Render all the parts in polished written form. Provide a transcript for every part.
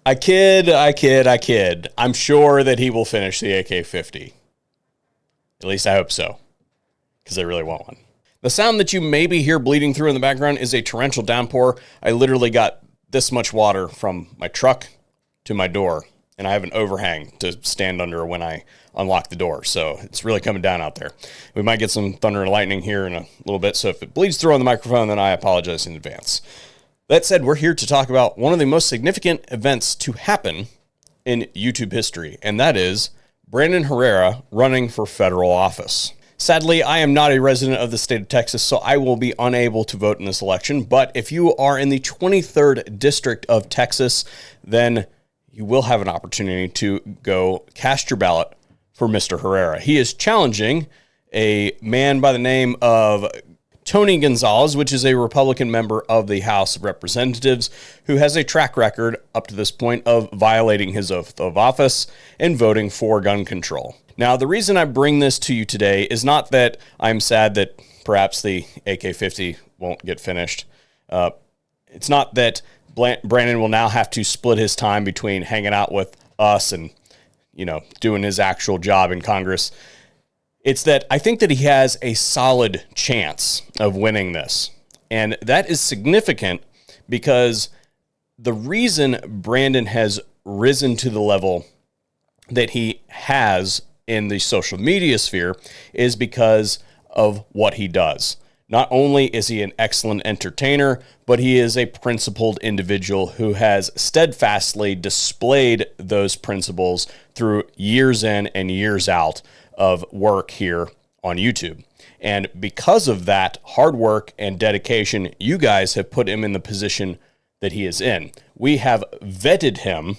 I kid. I'm sure that he will finish the AK50. At least I hope so, because I really want one. The sound that you maybe hear bleeding through in the background is a torrential downpour. I literally got this much water from my truck to my door, and I have an overhang to stand under when I unlock the door. So it's really coming down out there. We might get some thunder and lightning here in a little bit. So if it bleeds through on the microphone, then I apologize in advance. That said, we're here to talk about one of the most significant events to happen in YouTube history, and that is Brandon Herrera running for federal office. Sadly, I am not a resident of the state of Texas, so I will be unable to vote in this election. But if you are in the 23rd District of Texas, then you will have an opportunity to go cast your ballot for Mr. Herrera. He is challenging a man by the name of Tony Gonzalez, which is a Republican member of the House of Representatives who has a track record up to this point of violating his oath of office and voting for gun control. Now, the reason I bring this to you today is not that I'm sad that perhaps the AK50 won't get finished. It's not that Brandon will now have to split his time between hanging out with us and, doing his actual job in Congress. It's that I think that he has a solid chance of winning this. And that is significant because the reason Brandon has risen to the level that he has in the social media sphere is because of what he does. Not only is he an excellent entertainer, but he is a principled individual who has steadfastly displayed those principles through years in and years out of work here on YouTube. And because of that hard work and dedication, you guys have put him in the position that he is in. We have vetted him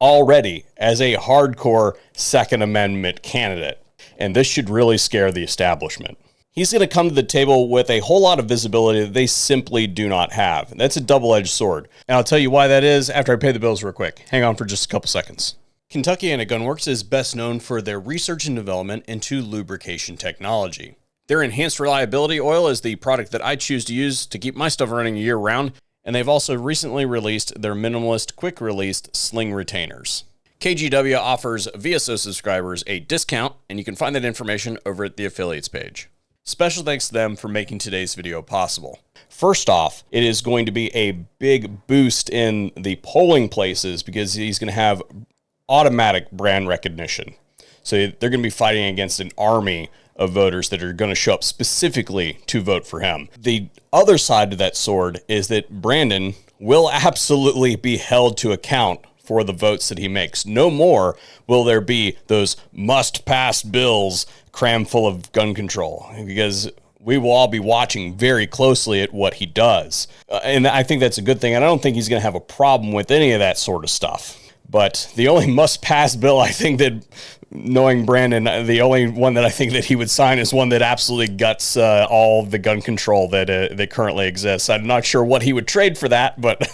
already as a hardcore Second Amendment candidate. And this should really scare the establishment. He's going to come to the table with a whole lot of visibility that they simply do not have. That's a double-edged sword. And I'll tell you why that is after I pay the bills real quick. Hang on for just a couple seconds. Kentuckiana Gunworks is best known for their research and development into lubrication technology. Their enhanced reliability oil is the product that I choose to use to keep my stuff running year-round, and they've also recently released their minimalist, quick-released sling retainers. KGW offers VSO subscribers a discount, and you can find that information over at the affiliates page. Special thanks to them for making today's video possible. First off, it is going to be a big boost in the polling places because he's going to have automatic brand recognition. So they're going to be fighting against an army of voters that are going to show up specifically to vote for him. The other side to that sword is that Brandon will absolutely be held to account for the votes that he makes. No more will there be those must-pass bills crammed full of gun control, because we will all be watching very closely at what he does. And I think that's a good thing. And I don't think he's going to have a problem with any of that sort of stuff. But the only must-pass bill, I think that, knowing Brandon, the only one that I think that he would sign is one that absolutely guts all the gun control that currently exists. I'm not sure what he would trade for that, but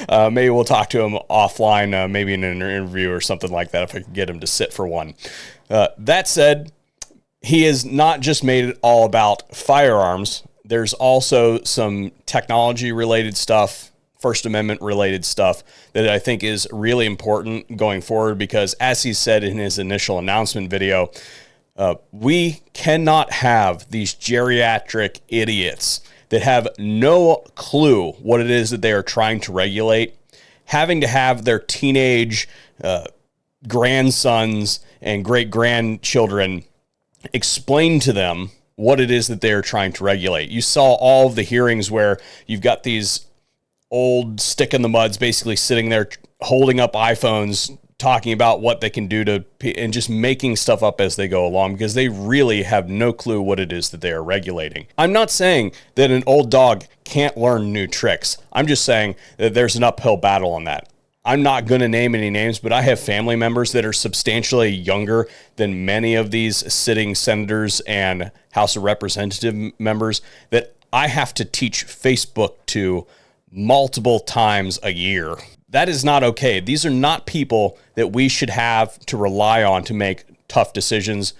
maybe we'll talk to him offline, maybe in an interview or something like that, if I could get him to sit for one. That said, he has not just made it all about firearms. There's also some technology-related stuff, First Amendment related stuff that I think is really important going forward, because as he said in his initial announcement video, we cannot have these geriatric idiots that have no clue what it is that they are trying to regulate, having to have their teenage grandsons and great-grandchildren explain to them what it is that they are trying to regulate. You saw all of the hearings where you've got these old stick in the muds basically sitting there holding up iPhones talking about what they can do and just making stuff up as they go along, because they really have no clue what it is that they are regulating. I'm not saying that an old dog can't learn new tricks. I'm just saying that there's an uphill battle on that. I'm not going to name any names, but I have family members that are substantially younger than many of these sitting senators and House of Representative members that I have to teach Facebook to multiple times a year. That is not okay. These are not people that we should have to rely on to make tough decisions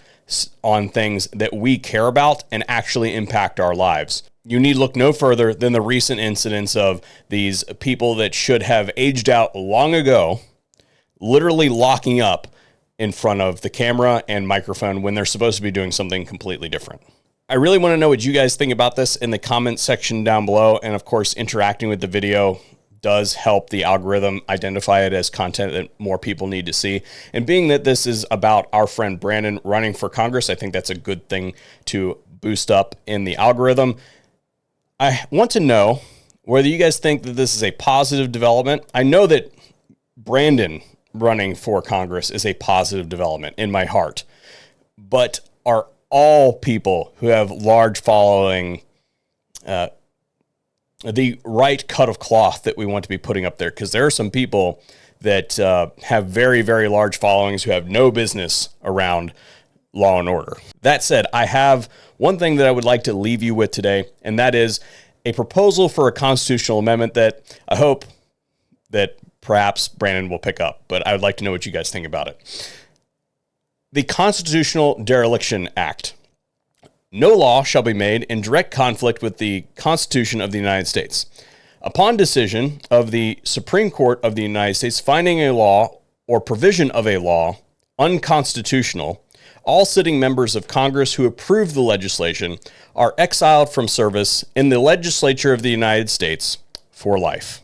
on things that we care about and actually impact our lives. You need look no further than the recent incidents of these people that should have aged out long ago, literally locking up in front of the camera and microphone when they're supposed to be doing something completely different. I really want to know what you guys think about this in the comment section down below. And of course, interacting with the video does help the algorithm identify it as content that more people need to see. And being that this is about our friend Brandon running for Congress, I think that's a good thing to boost up in the algorithm. I want to know whether you guys think that this is a positive development. I know that Brandon running for Congress is a positive development in my heart, but are all people who have large following the right cut of cloth that we want to be putting up there? Because there are some people that have very, very large followings who have no business around law and order. That said, I have one thing that I would like to leave you with today, and that is a proposal for a constitutional amendment that I hope that perhaps Brandon will pick up, but I would like to know what you guys think about it. The Constitutional Dereliction Act. No law shall be made in direct conflict with the Constitution of the United States. Upon decision of the Supreme Court of the United States finding a law or provision of a law unconstitutional, all sitting members of Congress who approve the legislation are exiled from service in the legislature of the United States for life.